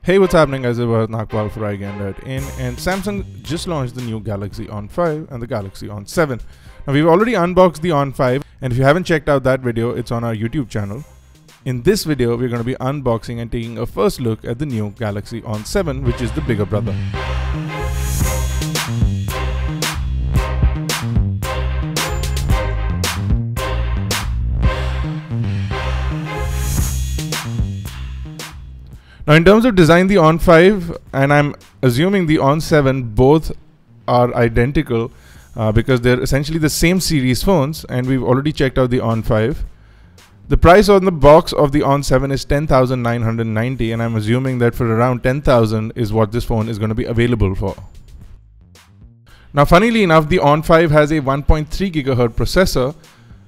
Hey, what's happening guys? It's Bharat for iGyaan.in, and Samsung just launched the new Galaxy On5 and the Galaxy On7. Now we've already unboxed the On5, and if you haven't checked out that video, it's on our YouTube channel. In this video, we're going to be unboxing and taking a first look at the new Galaxy On7, which is the bigger brother. Now in terms of design, the On5 and I'm assuming the On7 both are identical because they're essentially the same series phones, and we've already checked out the On5. The price on the box of the On7 is 10,990, and I'm assuming that for around 10,000 is what this phone is going to be available for. Now funnily enough, the On5 has a 1.3 GHz processor,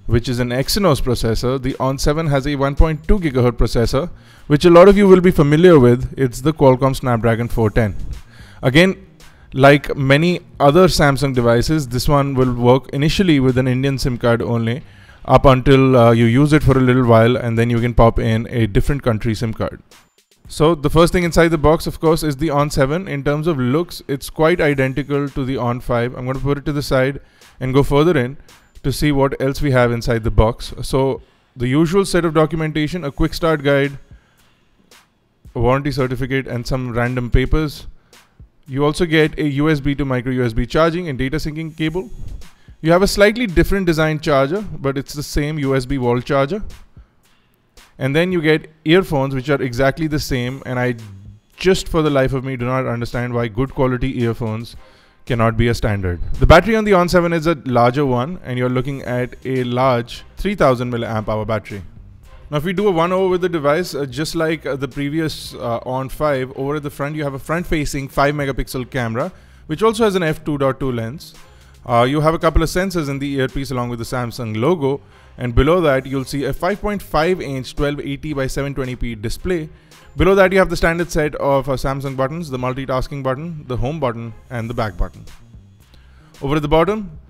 which is an Exynos processor. The On7 has a 1.2 GHz processor, which a lot of you will be familiar with. It's the Qualcomm Snapdragon 410. Again, like many other Samsung devices, this one will work initially with an Indian SIM card only, up until you use it for a little while, and then you can pop in a different country SIM card. So the first thing inside the box, of course, is the On7. In terms of looks, it's quite identical to the On5. I'm going to put it to the side and go further in to see what else we have inside the box. So the usual set of documentation: a quick start guide, a warranty certificate, and some random papers. You also get a USB to micro USB charging and data syncing cable. You have a slightly different design charger, but it's the same USB wall charger. And then you get earphones, which are exactly the same, and I just for the life of me do not understand why good quality earphones cannot be a standard. The battery on the On7 is a larger one, and you're looking at a large 3000 mAh battery. Now if we do a one over with the device, just like the previous On5, over at the front you have a front facing 5 megapixel camera, which also has an f2.2 lens. You have a couple of sensors in the earpiece along with the Samsung logo, and below that you'll see a 5.5 inch 1280 by 720p display. Below that you have the standard set of Samsung buttons: the multitasking button, the home button, and the back button. Over at the bottom,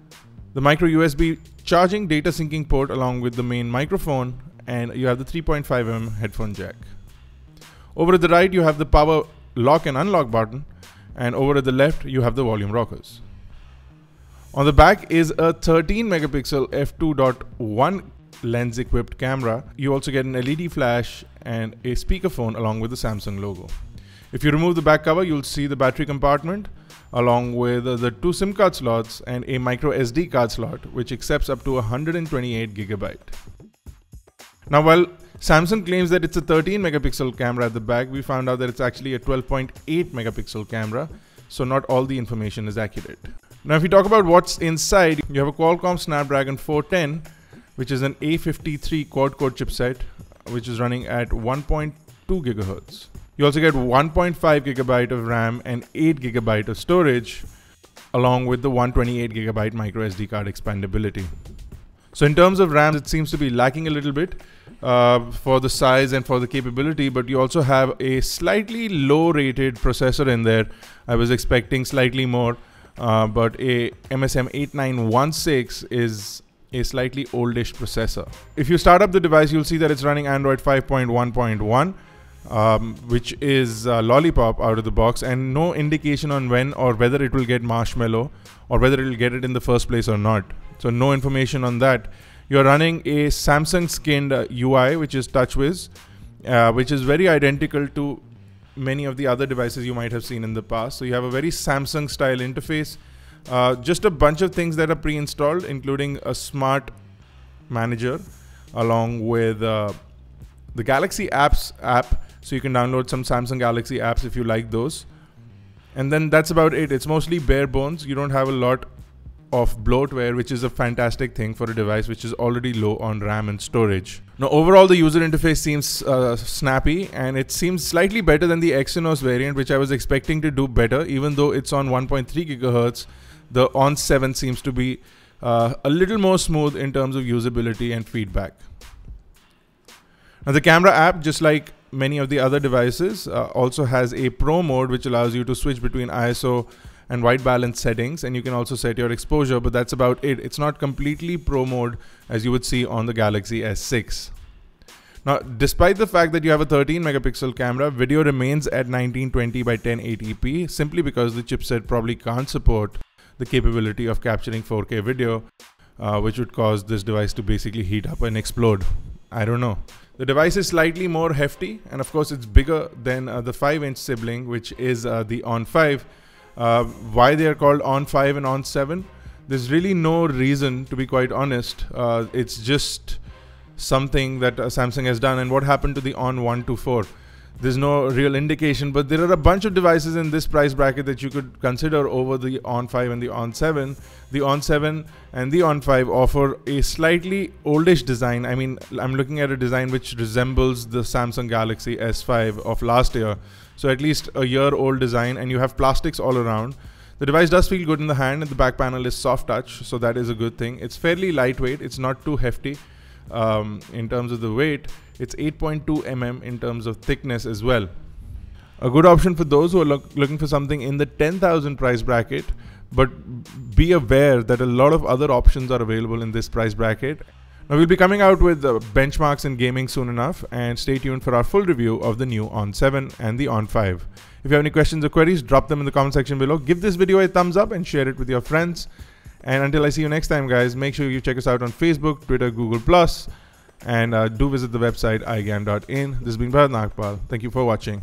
the micro USB charging, data syncing port along with the main microphone, and you have the 3.5mm headphone jack. Over at the right you have the power lock and unlock button, and over at the left you have the volume rockers. On the back is a 13 megapixel f2.1 lens equipped camera. You also get an LED flash and a speakerphone along with the Samsung logo. If you remove the back cover, you'll see the battery compartment along with the two SIM card slots and a micro SD card slot, which accepts up to 128 GB. Now while Samsung claims that it's a 13 megapixel camera at the back, we found out that it's actually a 12.8 megapixel camera, so not all the information is accurate. Now if we talk about what's inside, you have a Qualcomm Snapdragon 410, which is an A53 quad-core chipset, which is running at 1.2 GHz. You also get 1.5 GB of RAM and 8 GB of storage, along with the 128 GB micro SD card expandability. So in terms of RAM, it seems to be lacking a little bit for the size and for the capability, but you also have a slightly low rated processor in there. I was expecting slightly more, but a MSM 8916 is a slightly oldish processor. If you start up the device, you'll see that it's running Android 5.1.1, which is Lollipop out of the box, and no indication on when or whether it will get Marshmallow or whether it will get it in the first place or not. So no information on that. You're running a Samsung skinned UI, which is TouchWiz, which is very identical to many of the other devices you might have seen in the past. So you have a very Samsung style interface. Just a bunch of things that are pre-installed, including a smart manager along with the Galaxy Apps app, so you can download some Samsung Galaxy apps if you like those. And then that's about it. It's mostly bare bones. You don't have a lot of bloatware, which is a fantastic thing for a device which is already low on RAM and storage. Now overall the user interface seems snappy, and it seems slightly better than the Exynos variant, which I was expecting to do better. Even though it's on 1.3 GHz, the On7 seems to be a little more smooth in terms of usability and feedback. Now the camera app, just like many of the other devices, also has a Pro mode, which allows you to switch between ISO and white balance settings, and you can also set your exposure, but that's about it. It's not completely Pro mode as you would see on the Galaxy S6. Now, despite the fact that you have a 13 megapixel camera, video remains at 1920 by 1080p simply because the chipset probably can't support the capability of capturing 4K video, which would cause this device to basically heat up and explode. I don't know. The device is slightly more hefty, and of course it's bigger than the 5-inch sibling, which is the On5. Why they are called On5 and On7? There's really no reason, to be quite honest. It's just something that Samsung has done. And what happened to the On1 to 4? There's no real indication, but there are a bunch of devices in this price bracket that you could consider over the On5 and the On7. The On7 and the On5 offer a slightly oldish design. I mean, I'm looking at a design which resembles the Samsung Galaxy S5 of last year. So at least a year old design, and you have plastics all around. The device does feel good in the hand, and the back panel is soft touch, so that is a good thing. It's fairly lightweight, it's not too hefty. In terms of the weight, it's 8.2 mm in terms of thickness as well. A good option for those who are looking for something in the 10,000 price bracket, but be aware that a lot of other options are available in this price bracket. Now, we'll be coming out with benchmarks in gaming soon enough, and stay tuned for our full review of the new On7 and the On5. If you have any questions or queries, drop them in the comment section below. Give this video a thumbs up and share it with your friends. And until I see you next time, guys, make sure you check us out on Facebook, Twitter, Google+, and do visit the website iGyaan.in. This has been Bharat Nagpal. Thank you for watching.